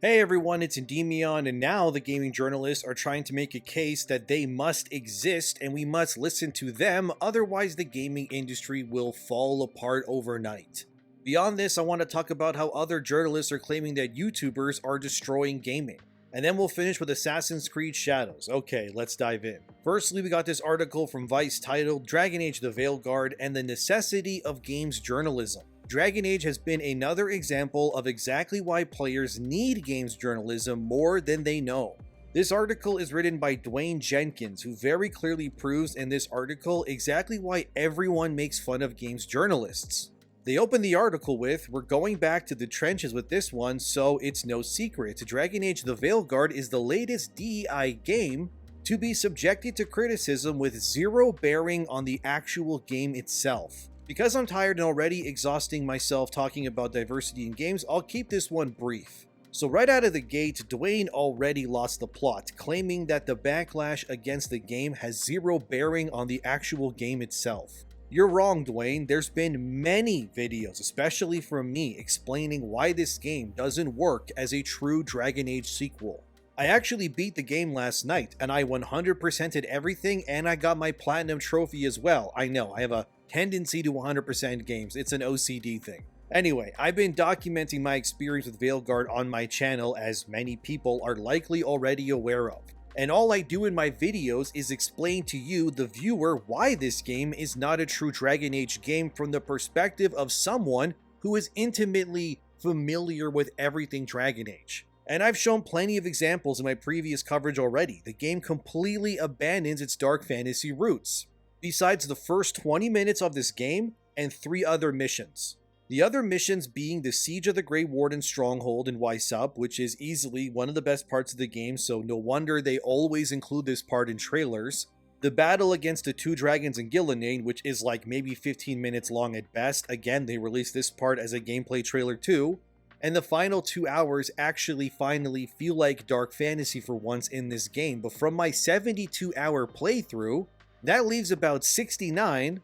Hey everyone, it's ENDYMION, and now the gaming journalists are trying to make a case that they must exist and we must listen to them, otherwise the gaming industry will fall apart overnight. Beyond this, I want to talk about how other journalists are claiming that YouTubers are destroying gaming. And then we'll finish with Assassin's Creed Shadows. Okay, let's dive in. Firstly, we got this article from Vice titled Dragon Age the Veilguard and the Necessity of Games Journalism. Dragon Age has been another example of exactly why players need games journalism more than they know. This article is written by Dwayne Jenkins, who very clearly proves in this article exactly why everyone makes fun of games journalists. They open the article with, "We're going back to the trenches with this one, so it's no secret. Dragon Age the Veilguard is the latest DEI game to be subjected to criticism with zero bearing on the actual game itself. Because I'm tired and already exhausting myself talking about diversity in games, I'll keep this one brief." So right out of the gate, Dwayne already lost the plot, claiming that the backlash against the game has zero bearing on the actual game itself. You're wrong, Dwayne. There's been many videos, especially from me, explaining why this game doesn't work as a true Dragon Age sequel. I actually beat the game last night, and I 100%ed everything, and I got my platinum trophy as well. I know, I have a tendency to 100% games. It's an OCD thing. Anyway, I've been documenting my experience with Veilguard on my channel, as many people are likely already aware of. And all I do in my videos is explain to you, the viewer, why this game is not a true Dragon Age game from the perspective of someone who is intimately familiar with everything Dragon Age. And I've shown plenty of examples in my previous coverage already. The game completely abandons its dark fantasy roots, besides the first 20 minutes of this game and 3 other missions. The other missions being the Siege of the Grey Warden Stronghold in Weisup, which is easily one of the best parts of the game, so no wonder they always include this part in trailers. The battle against the 2 dragons in Gillinane, which is like maybe 15 minutes long at best. Again, they released this part as a gameplay trailer too. And the final 2 hours actually finally feel like dark fantasy for once in this game, but from my 72-hour playthrough, that leaves about 69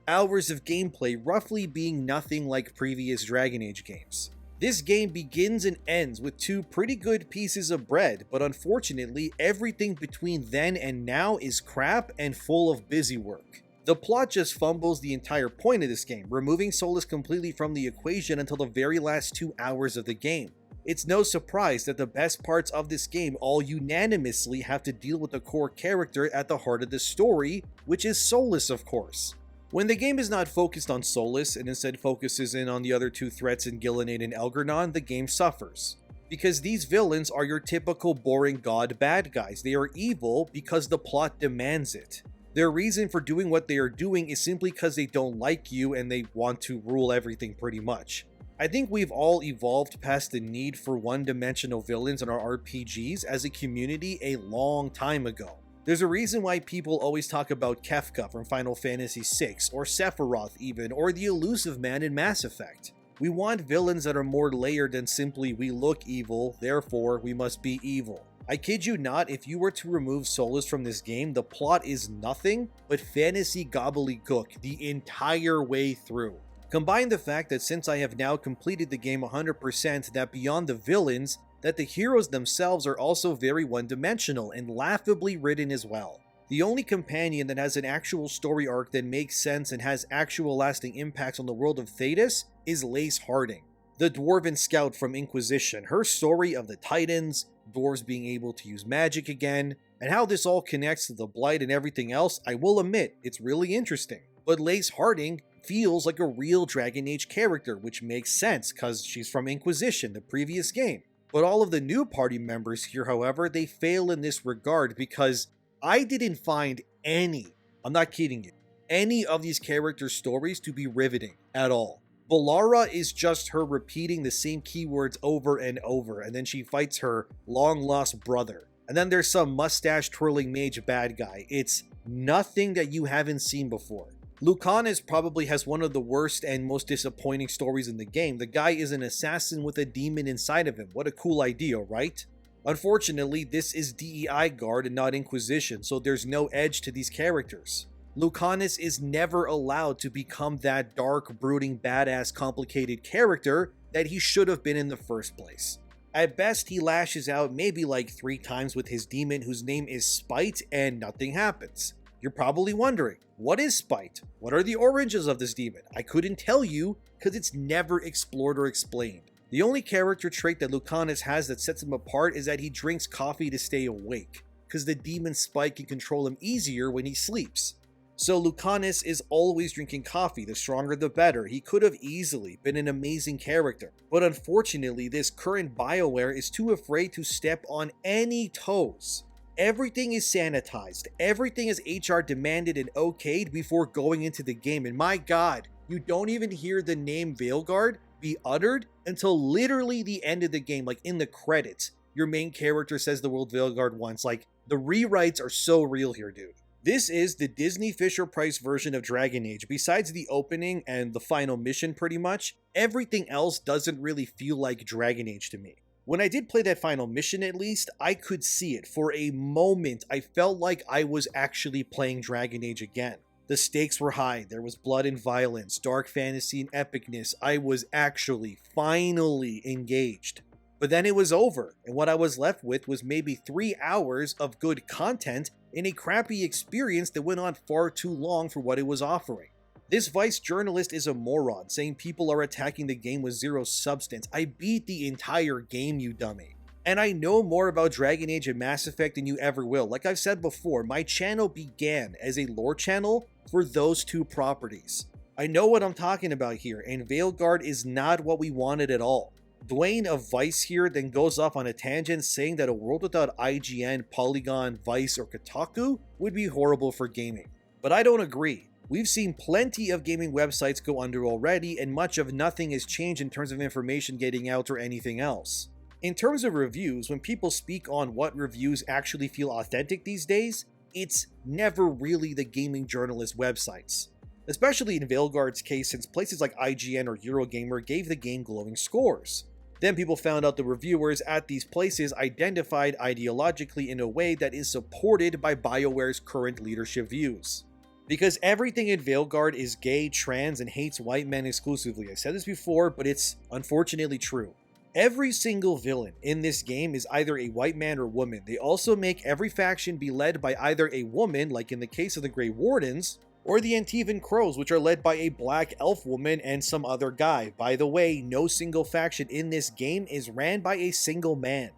hours of gameplay, roughly being nothing like previous Dragon Age games. This game begins and ends with 2 pretty good pieces of bread, but unfortunately everything between then and now is crap and full of busy work. The plot just fumbles the entire point of this game, removing Solas completely from the equation until the very last 2 hours of the game. It's no surprise that the best parts of this game all unanimously have to deal with the core character at the heart of the story, which is Solas, of course. When the game is not focused on Solas and instead focuses in on the other 2 threats in Gillinane and Elgar'nan, the game suffers. Because these villains are your typical boring god bad guys. They are evil because the plot demands it. Their reason for doing what they are doing is simply because they don't like you and they want to rule everything pretty much. I think we've all evolved past the need for one-dimensional villains in our RPGs as a community a long time ago. There's a reason why people always talk about Kefka from Final Fantasy VI, or Sephiroth even, or the Elusive Man in Mass Effect. We want villains that are more layered than simply we look evil, therefore we must be evil. I kid you not, if you were to remove Solas from this game, the plot is nothing but fantasy gobbledygook the entire way through. Combine the fact that since I have now completed the game 100%, that beyond the villains, that the heroes themselves are also very one-dimensional and laughably written as well. The only companion that has an actual story arc that makes sense and has actual lasting impacts on the world of Thedas is Lace Harding, the dwarven scout from Inquisition. Her story of the Titans, dwarves being able to use magic again, and how this all connects to the Blight and everything else, I will admit, it's really interesting. But Lace Harding feels like a real Dragon Age character, which makes sense because she's from Inquisition, the previous game. But all of the new party members here, however, they fail in this regard because I didn't find any, I'm not kidding you, any of these character stories to be riveting at all. Balara is just her repeating the same keywords over and over, and then she fights her long-lost brother. And then there's some mustache-twirling mage bad guy. It's nothing that you haven't seen before. Lucanus probably has one of the worst and most disappointing stories in the game. The guy is an assassin with a demon inside of him. What a cool idea, right? Unfortunately, this is DEI Guard and not Inquisition, so there's no edge to these characters. Lucanus is never allowed to become that dark, brooding, badass, complicated character that he should have been in the first place. At best, he lashes out maybe like 3 times with his demon whose name is Spite, and nothing happens. You're probably wondering, what is Spite? What are the origins of this demon? I couldn't tell you because it's never explored or explained. The only character trait that Lucanus has that sets him apart is that he drinks coffee to stay awake, because the demon Spite can control him easier when he sleeps. So Lucanus is always drinking coffee, the stronger the better. He could have easily been an amazing character, but unfortunately this current BioWare is too afraid to step on any toes. Everything is sanitized, everything is HR demanded and okayed before going into the game, and my god, you don't even hear the name Veilguard be uttered until literally the end of the game, like in the credits. Your main character says the word Veilguard once. Like, the rewrites are so real here, dude. This is the Disney Fisher-Price version of Dragon Age. Besides the opening and the final mission pretty much, everything else doesn't really feel like Dragon Age to me. When I did play that final mission at least, I could see it. For a moment, I felt like I was actually playing Dragon Age again. The stakes were high, there was blood and violence, dark fantasy and epicness. I was actually, finally engaged. But then it was over, and what I was left with was maybe 3 hours of good content in a crappy experience that went on far too long for what it was offering. This Vice journalist is a moron, saying people are attacking the game with zero substance. I beat the entire game, you dummy. And I know more about Dragon Age and Mass Effect than you ever will. Like I've said before, my channel began as a lore channel for those 2 properties. I know what I'm talking about here, and Veilguard is not what we wanted at all. Dwayne of Vice here then goes off on a tangent saying that a world without IGN, Polygon, Vice, or Kotaku would be horrible for gaming. But I don't agree. We've seen plenty of gaming websites go under already, and much of nothing has changed in terms of information getting out or anything else. In terms of reviews, when people speak on what reviews actually feel authentic these days, it's never really the gaming journalist websites. Especially in Veilguard's case, since places like IGN or Eurogamer gave the game glowing scores. Then people found out the reviewers at these places identified ideologically in a way that is supported by BioWare's current leadership views. Because everything in Veilguard is gay, trans, and hates white men exclusively. I said this before, but it's unfortunately true. Every single villain in this game is either a white man or woman. They also make every faction be led by either a woman, like in the case of the Grey Wardens, or the Antivan Crows, which are led by a black elf woman and some other guy. By the way, no single faction in this game is ran by a single man.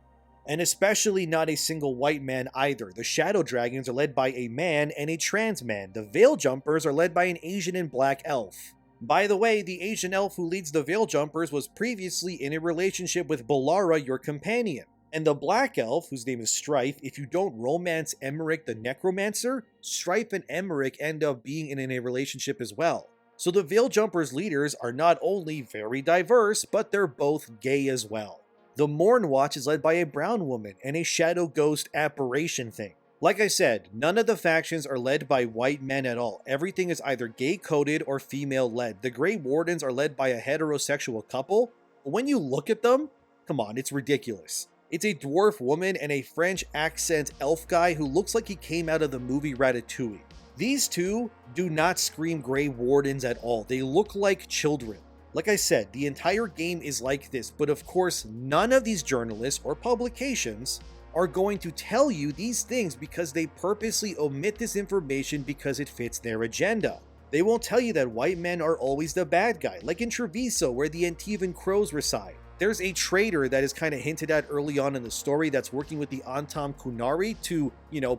And especially not a single white man either. The Shadow Dragons are led by a man and a trans man. The Veil Jumpers are led by an Asian and black elf. By the way, the Asian elf who leads the Veil Jumpers was previously in a relationship with Balara, your companion. And the Black Elf, whose name is Strife, if you don't romance Emmerich the Necromancer, Strife and Emmerich end up being in a relationship as well. So the Veil Jumpers leaders are not only very diverse, but they're both gay as well. The Morn Watch is led by a brown woman and a shadow ghost apparition thing. Like I said, none of the factions are led by white men at all. Everything is either gay-coded or female-led. The Grey Wardens are led by a heterosexual couple, but when you look at them, come on, it's ridiculous. It's a dwarf woman and a French accent elf guy who looks like he came out of the movie Ratatouille. These two do not scream Grey Wardens at all. They look like children. Like I said, the entire game is like this, but of course, none of these journalists or publications are going to tell you these things because they purposely omit this information because it fits their agenda. They won't tell you that white men are always the bad guy, like in Treviso, where the Antivan Crows reside. There's a traitor that is kind of hinted at early on in the story that's working with the Antam Kunari to,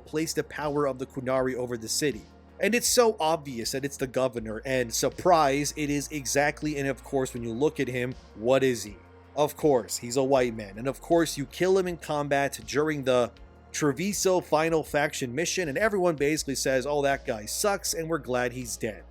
place the power of the Kunari over the city. And it's so obvious that it's the governor, and surprise, it is exactly, and of course, when you look at him, what is he? Of course, he's a white man, and of course, you kill him in combat during the Treviso final faction mission, and everyone basically says, oh, that guy sucks, and we're glad he's dead.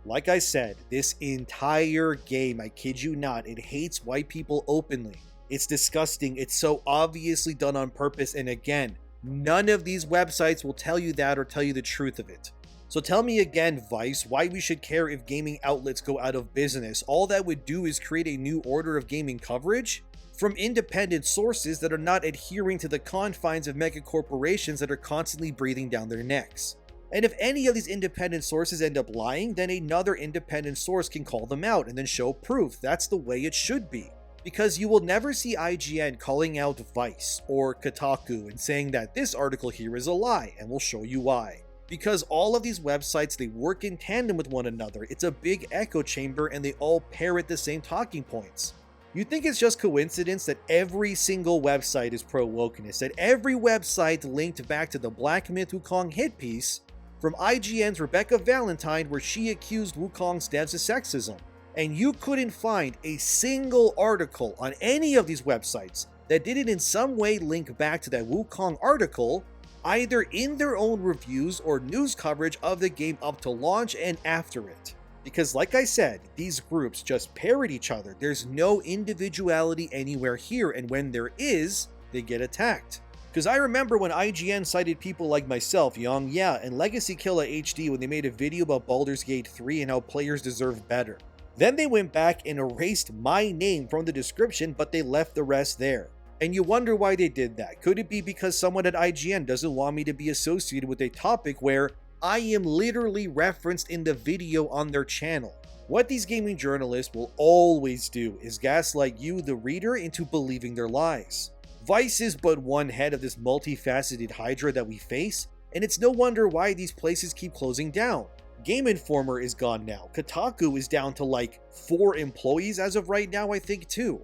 Like I said, this entire game, I kid you not, it hates white people openly. It's disgusting. It's so obviously done on purpose. And again, none of these websites will tell you that or tell you the truth of it. So tell me again, Vice, why we should care if gaming outlets go out of business. All that would do is create a new order of gaming coverage from independent sources that are not adhering to the confines of mega corporations that are constantly breathing down their necks. And if any of these independent sources end up lying, then another independent source can call them out and then show proof. That's the way it should be. Because you will never see IGN calling out Vice or Kotaku and saying that this article here is a lie, and we'll show you why. Because all of these websites, they work in tandem with one another. It's a big echo chamber and they all parrot the same talking points. You think it's just coincidence that every single website is pro-wokeness, that every website linked back to the Black Myth Wukong hit piece from IGN's Rebecca Valentine where she accused Wukong's devs of sexism. And you couldn't find a single article on any of these websites that didn't in some way link back to that Wukong article, either in their own reviews or news coverage of the game up to launch and after it. Because like I said, these groups just parrot each other. There's no individuality anywhere here, and when there is, they get attacked. Because I remember when IGN cited people like myself, Young Yeah, and Legacy Killer HD when they made a video about Baldur's Gate 3 and how players deserve better. Then they went back and erased my name from the description, but they left the rest there. And you wonder why they did that. Could it be because someone at IGN doesn't want me to be associated with a topic where I am literally referenced in the video on their channel? What these gaming journalists will always do is gaslight you, the reader, into believing their lies. Vice is but one head of this multifaceted hydra that we face, and it's no wonder why these places keep closing down. Game Informer is gone now. Kotaku is down to like 4 employees as of right now, I think, too.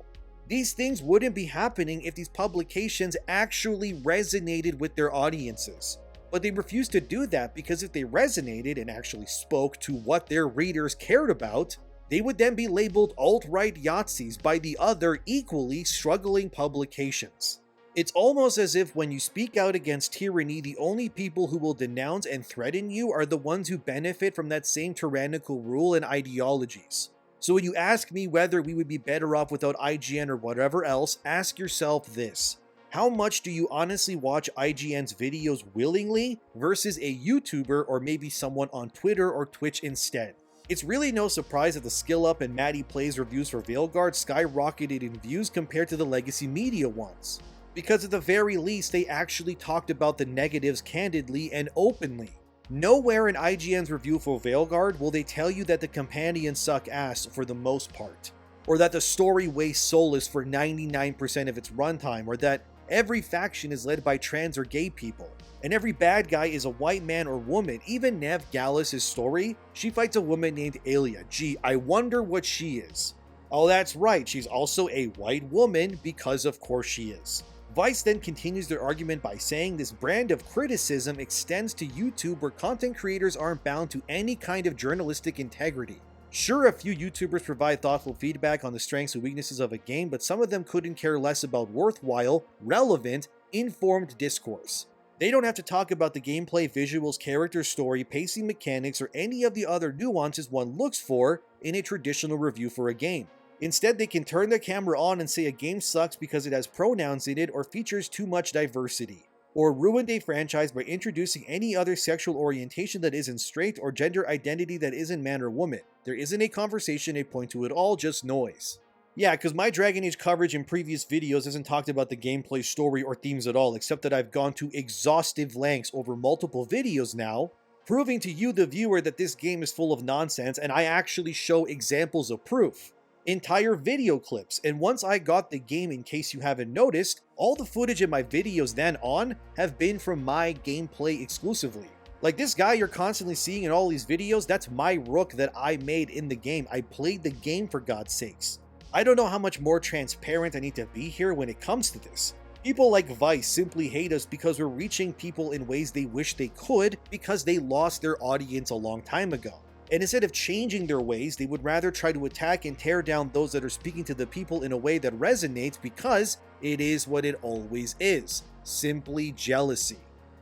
These things wouldn't be happening if these publications actually resonated with their audiences. But they refuse to do that because if they resonated and actually spoke to what their readers cared about, they would then be labeled alt-right Yahtzees by the other equally struggling publications. It's almost as if when you speak out against tyranny, the only people who will denounce and threaten you are the ones who benefit from that same tyrannical rule and ideologies. So when you ask me whether we would be better off without IGN or whatever else, ask yourself this. How much do you honestly watch IGN's videos willingly versus a YouTuber or maybe someone on Twitter or Twitch instead? It's really no surprise that the Skill Up and Maddie Plays reviews for Veilguard skyrocketed in views compared to the legacy media ones. Because at the very least, they actually talked about the negatives candidly and openly. Nowhere in IGN's review for Veilguard will they tell you that the companions suck ass for the most part, or that the story wastes soulless for 99% of its runtime, or that every faction is led by trans or gay people, and every bad guy is a white man or woman. Even Nev Gallus' story, she fights a woman named Alia. Gee, I wonder what she is. Oh, that's right, she's also a white woman, because of course she is. Vice then continues their argument by saying this brand of criticism extends to YouTube where content creators aren't bound to any kind of journalistic integrity. Sure, a few YouTubers provide thoughtful feedback on the strengths and weaknesses of a game, but some of them couldn't care less about worthwhile, relevant, informed discourse. They don't have to talk about the gameplay, visuals, character story, pacing mechanics, or any of the other nuances one looks for in a traditional review for a game. Instead, they can turn their camera on and say a game sucks because it has pronouns in it or features too much diversity, or ruined a franchise by introducing any other sexual orientation that isn't straight or gender identity that isn't man or woman. There isn't a conversation they point to at all, just noise. Yeah, because my Dragon Age coverage in previous videos hasn't talked about the gameplay, story, or themes at all, except that I've gone to exhaustive lengths over multiple videos now, proving to you, the viewer, that this game is full of nonsense, and I actually show examples of proof. Entire video clips, and once I got the game, in case you haven't noticed, all the footage in my videos then on have been from my gameplay exclusively. Like this guy you're constantly seeing in all these videos, that's my rook that I made in the game. I played the game, for God's sakes. I don't know how much more transparent I need to be here when it comes to this. People like Vice simply hate us because we're reaching people in ways they wish they could because they lost their audience a long time ago. And instead of changing their ways, they would rather try to attack and tear down those that are speaking to the people in a way that resonates because it is what it always is. Simply jealousy.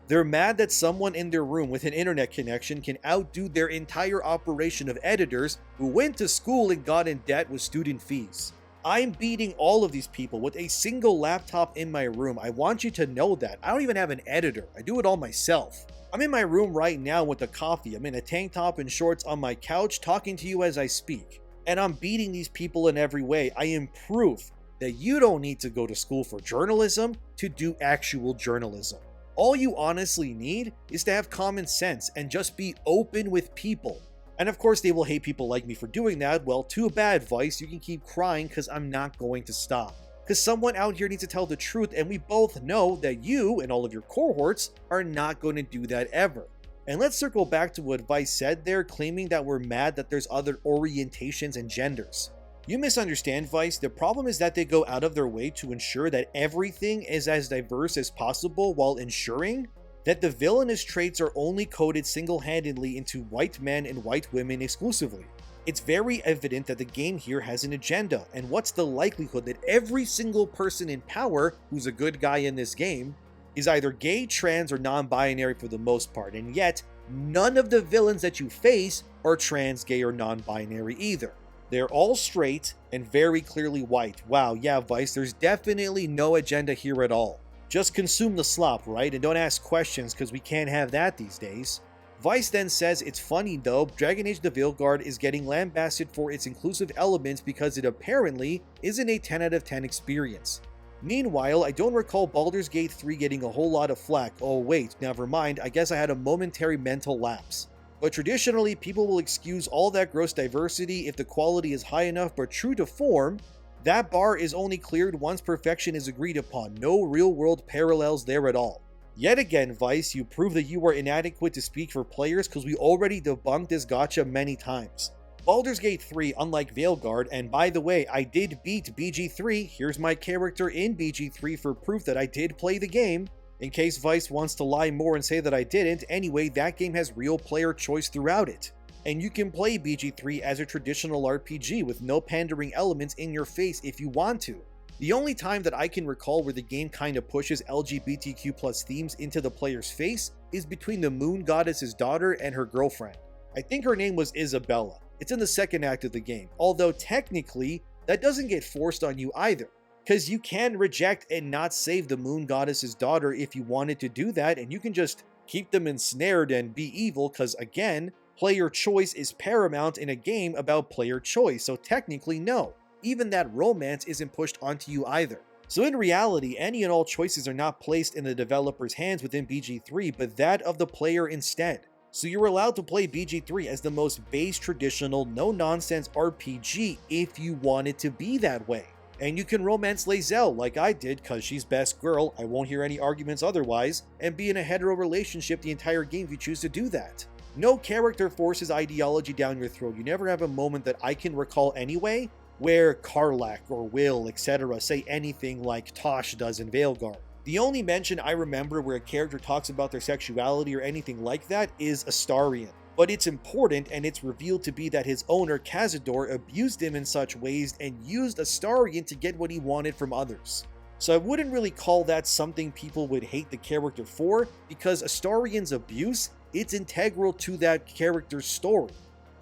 They're mad that someone in their room with an internet connection can outdo their entire operation of editors who went to school and got in debt with student fees. I'm beating all of these people with a single laptop in my room. I want you to know that. I don't even have an editor. I do it all myself. I'm in my room right now with a coffee. I'm in a tank top and shorts on my couch talking to you as I speak. And I'm beating these people in every way. I am proof that you don't need to go to school for journalism to do actual journalism. All you honestly need is to have common sense and just be open with people. And of course they will hate people like me for doing that. Well, too bad, Vice, you can keep crying because I'm not going to stop. Because someone out here needs to tell the truth, and we both know that you and all of your cohorts are not going to do that ever. And let's circle back to what Vice said there, claiming that we're mad that there's other orientations and genders. You misunderstand, Vice. The problem is that they go out of their way to ensure that everything is as diverse as possible while ensuring that the villainous traits are only coded single-handedly into white men and white women exclusively. It's very evident that the game here has an agenda, and what's the likelihood that every single person in power who's a good guy in this game is either gay, trans, or non-binary for the most part, and yet none of the villains that you face are trans, gay, or non-binary either. They're all straight and very clearly white. Wow, yeah, Vice, there's definitely no agenda here at all. Just consume the slop, right? And don't ask questions, because we can't have that these days. Vice then says it's funny though, Dragon Age the Veilguard is getting lambasted for its inclusive elements because it apparently isn't a 10 out of 10 experience. Meanwhile, I don't recall Baldur's Gate 3 getting a whole lot of flack. Oh wait, never mind, I guess I had a momentary mental lapse. But traditionally, people will excuse all that gross diversity if the quality is high enough, but true to form, that bar is only cleared once perfection is agreed upon. No real-world parallels there at all. Yet again, Vice, you prove that you are inadequate to speak for players because we already debunked this gotcha many times. Baldur's Gate 3, unlike Veilguard, and by the way, I did beat BG3, here's my character in BG3 for proof that I did play the game, in case Vice wants to lie more and say that I didn't. Anyway, that game has real player choice throughout it. And you can play BG3 as a traditional RPG with no pandering elements in your face if you want to. The only time that I can recall where the game kinda pushes LGBTQ+ themes into the player's face is between the moon goddess's daughter and her girlfriend. I think her name was Isabella. It's in the second act of the game, although technically that doesn't get forced on you either, because you can reject and not save the moon goddess's daughter if you wanted to do that, and you can just keep them ensnared and be evil, because again, player choice is paramount in a game about player choice, so technically no, even that romance isn't pushed onto you either. So in reality, any and all choices are not placed in the developer's hands within BG3, but that of the player instead. So you're allowed to play BG3 as the most base traditional, no-nonsense RPG if you want it to be that way. And you can romance Lae'zel like I did because she's best girl, I won't hear any arguments otherwise, and be in a hetero relationship the entire game if you choose to do that. No character forces ideology down your throat. You never have a moment that I can recall anyway where Karlach or Will, etc. say anything like Tosh does in Veilguard. The only mention I remember where a character talks about their sexuality or anything like that is Astarion. But it's important, and it's revealed to be that his owner, Cazador, abused him in such ways and used Astarion to get what he wanted from others. So I wouldn't really call that something people would hate the character for, because Astarion's abuse, it's integral to that character's story.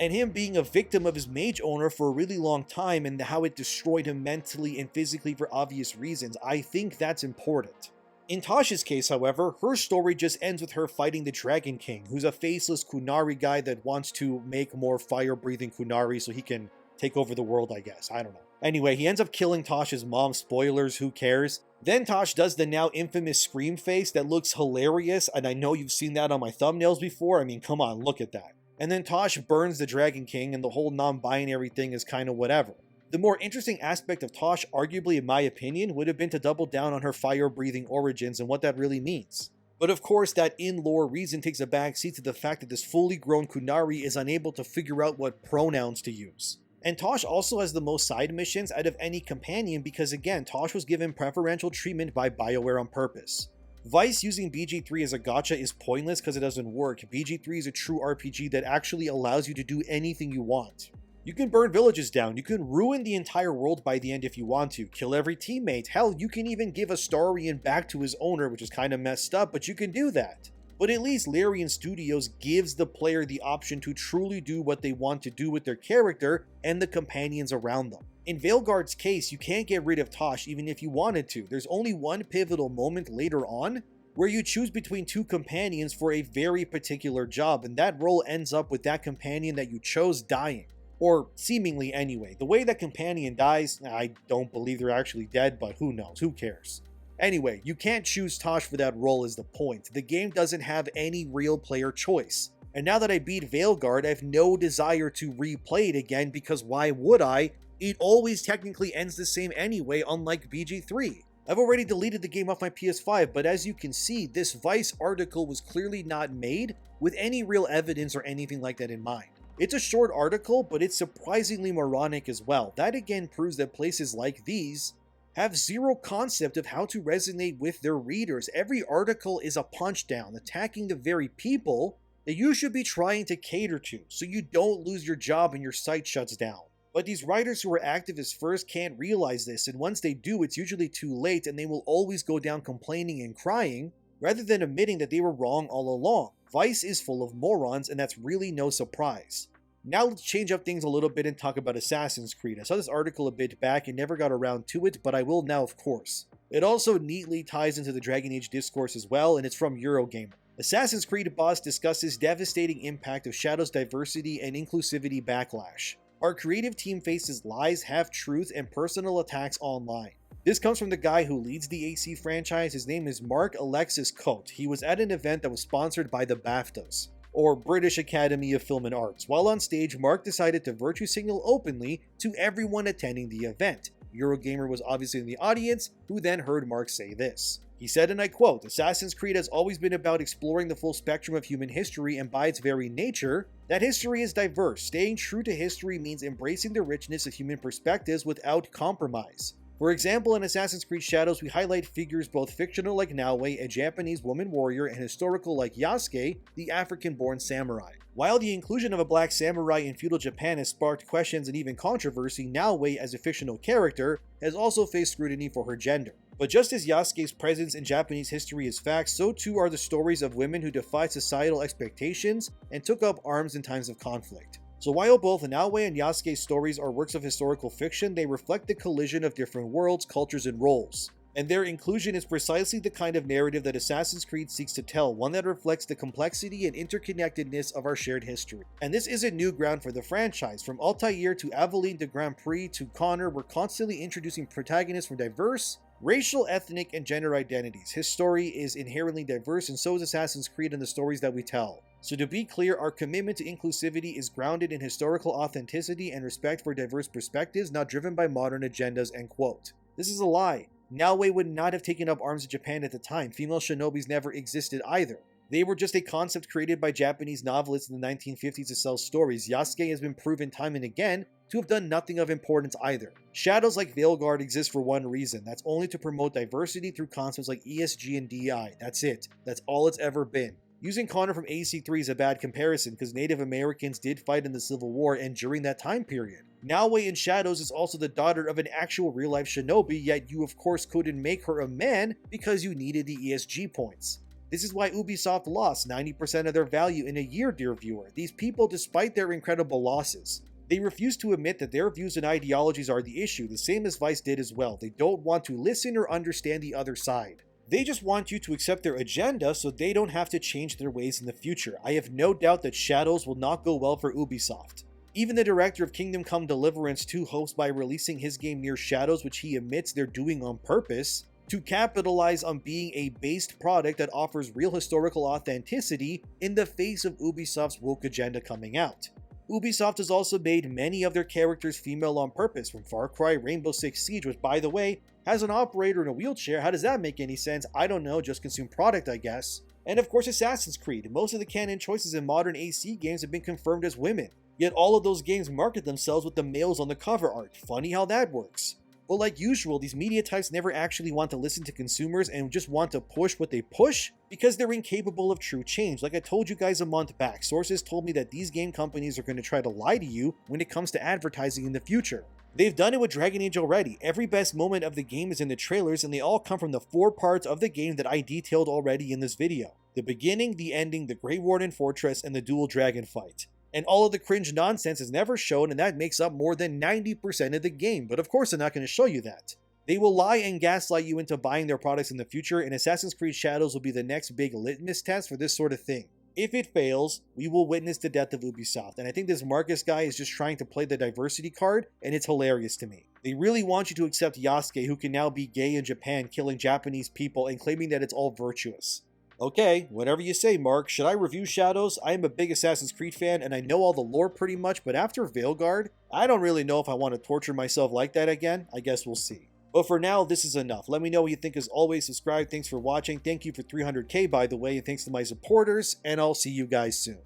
And him being a victim of his mage owner for a really long time and how it destroyed him mentally and physically for obvious reasons, I think that's important. In Tasha's case, however, her story just ends with her fighting the Dragon King, who's a faceless Qunari guy that wants to make more fire-breathing Qunari so he can take over the world, I guess. I don't know. Anyway, he ends up killing Tasha's mom. Spoilers, who cares? Then Tosh does the now infamous scream face that looks hilarious, and I know you've seen that on my thumbnails before. I mean, come on, look at that. And then Tosh burns the Dragon King, and the whole non-binary thing is kind of whatever. The more interesting aspect of Tosh, arguably in my opinion, would have been to double down on her fire-breathing origins and what that really means. But of course, that in-lore reason takes a backseat to the fact that this fully grown Qunari is unable to figure out what pronouns to use. And Tosh also has the most side missions out of any companion because again, Tosh was given preferential treatment by BioWare on purpose. Vice using BG3 as a gacha is pointless because it doesn't work. BG3 is a true RPG that actually allows you to do anything you want. You can burn villages down, you can ruin the entire world by the end if you want to, kill every teammate, hell, you can even give Astarion back to his owner, which is kind of messed up, but you can do that. But at least Larian Studios gives the player the option to truly do what they want to do with their character and the companions around them. In Veilguard's case, you can't get rid of Tosh even if you wanted to. There's only one pivotal moment later on where you choose between two companions for a very particular job, and that role ends up with that companion that you chose dying. Or seemingly anyway. The way that companion dies, I don't believe they're actually dead, but who knows, who cares? Anyway, you can't choose Tosh for that role is the point. The game doesn't have any real player choice. And now that I beat Veilguard, I have no desire to replay it again because why would I? It always technically ends the same anyway, unlike BG3. I've already deleted the game off my PS5, but as you can see, this Vice article was clearly not made with any real evidence or anything like that in mind. It's a short article, but it's surprisingly moronic as well. That again proves that places like these have zero concept of how to resonate with their readers. Every article is a punchdown, attacking the very people that you should be trying to cater to, so you don't lose your job and your site shuts down. But these writers who are activists first can't realize this, and once they do, it's usually too late and they will always go down complaining and crying, rather than admitting that they were wrong all along. Vice is full of morons, and that's really no surprise. Now let's change up things a little bit and talk about Assassin's Creed. I saw this article a bit back and never got around to it, but I will now of course. It also neatly ties into the Dragon Age discourse as well, and it's from Eurogamer. Assassin's Creed boss discusses devastating impact of Shadow's diversity and inclusivity backlash. Our creative team faces lies, half-truth, and personal attacks online. This comes from the guy who leads the AC franchise. His name is Mark Alexis Cote. He was at an event that was sponsored by the BAFTAs, or British Academy of Film and Arts. While on stage, Mark decided to virtue signal openly to everyone attending the event. Eurogamer was obviously in the audience, who then heard Mark say this. He said, and I quote, "Assassin's Creed has always been about exploring the full spectrum of human history, and by its very nature, that history is diverse. Staying true to history means embracing the richness of human perspectives without compromise. For example, in Assassin's Creed Shadows, we highlight figures both fictional like Naoe, a Japanese woman warrior, and historical like Yasuke, the African-born samurai. While the inclusion of a black samurai in feudal Japan has sparked questions and even controversy, Naoe, as a fictional character, has also faced scrutiny for her gender. But just as Yasuke's presence in Japanese history is fact, so too are the stories of women who defied societal expectations and took up arms in times of conflict. So while both Naoe and Yasuke's stories are works of historical fiction, they reflect the collision of different worlds, cultures, and roles. And their inclusion is precisely the kind of narrative that Assassin's Creed seeks to tell, one that reflects the complexity and interconnectedness of our shared history. And this isn't new ground for the franchise. From Altair to Aveline de Grand Prix to Connor, we're constantly introducing protagonists from diverse, racial, ethnic, and gender identities. His story is inherently diverse, and so is Assassin's Creed and the stories that we tell. So to be clear, our commitment to inclusivity is grounded in historical authenticity and respect for diverse perspectives, not driven by modern agendas, end quote. This is a lie. Naoe would not have taken up arms in Japan at the time. Female shinobis never existed either. They were just a concept created by Japanese novelists in the 1950s to sell stories. Yasuke has been proven time and again to have done nothing of importance either. Shadows like Veilguard exist for one reason. That's only to promote diversity through concepts like ESG and DEI. That's it. That's all it's ever been. Using Connor from AC3 is a bad comparison because Native Americans did fight in the Civil War and during that time period. Naoe in Shadows is also the daughter of an actual real-life shinobi, yet you of course couldn't make her a man because you needed the ESG points. This is why Ubisoft lost 90% of their value in a year, dear viewer. These people, despite their incredible losses, they refuse to admit that their views and ideologies are the issue, the same as Vice did as well. They don't want to listen or understand the other side. They just want you to accept their agenda so they don't have to change their ways in the future. I have no doubt that Shadows will not go well for Ubisoft. Even the director of Kingdom Come Deliverance 2 hopes by releasing his game near Shadows, which he admits they're doing on purpose, to capitalize on being a based product that offers real historical authenticity in the face of Ubisoft's woke agenda coming out. Ubisoft has also made many of their characters female on purpose, from Far Cry, Rainbow Six Siege, which by the way, has an operator in a wheelchair. How does that make any sense? I don't know, just consume product I guess. And of course Assassin's Creed. Most of the canon choices in modern AC games have been confirmed as women. Yet all of those games market themselves with the males on the cover art. Funny how that works. But like usual, these media types never actually want to listen to consumers and just want to push what they push because they're incapable of true change. Like I told you guys a month back, sources told me that these game companies are going to try to lie to you when it comes to advertising in the future. They've done it with Dragon Age already. Every best moment of the game is in the trailers, and they all come from the 4 parts of the game that I detailed already in this video. The beginning, the ending, the Grey Warden Fortress, and the dual dragon fight. And all of the cringe nonsense is never shown, and that makes up more than 90% of the game, but of course they're not going to show you that. They will lie and gaslight you into buying their products in the future, and Assassin's Creed Shadows will be the next big litmus test for this sort of thing. If it fails, we will witness the death of Ubisoft, and I think this Marcus guy is just trying to play the diversity card, and it's hilarious to me. They really want you to accept Yasuke, who can now be gay in Japan, killing Japanese people, and claiming that it's all virtuous. Okay, whatever you say, Mark. Should I review Shadows? I am a big Assassin's Creed fan and I know all the lore pretty much, but after Veilguard, I don't really know if I want to torture myself like that again. I guess we'll see. But for now, this is enough. Let me know what you think. As always, subscribe. Thanks for watching. Thank you for 300k, by the way, and thanks to my supporters, and I'll see you guys soon.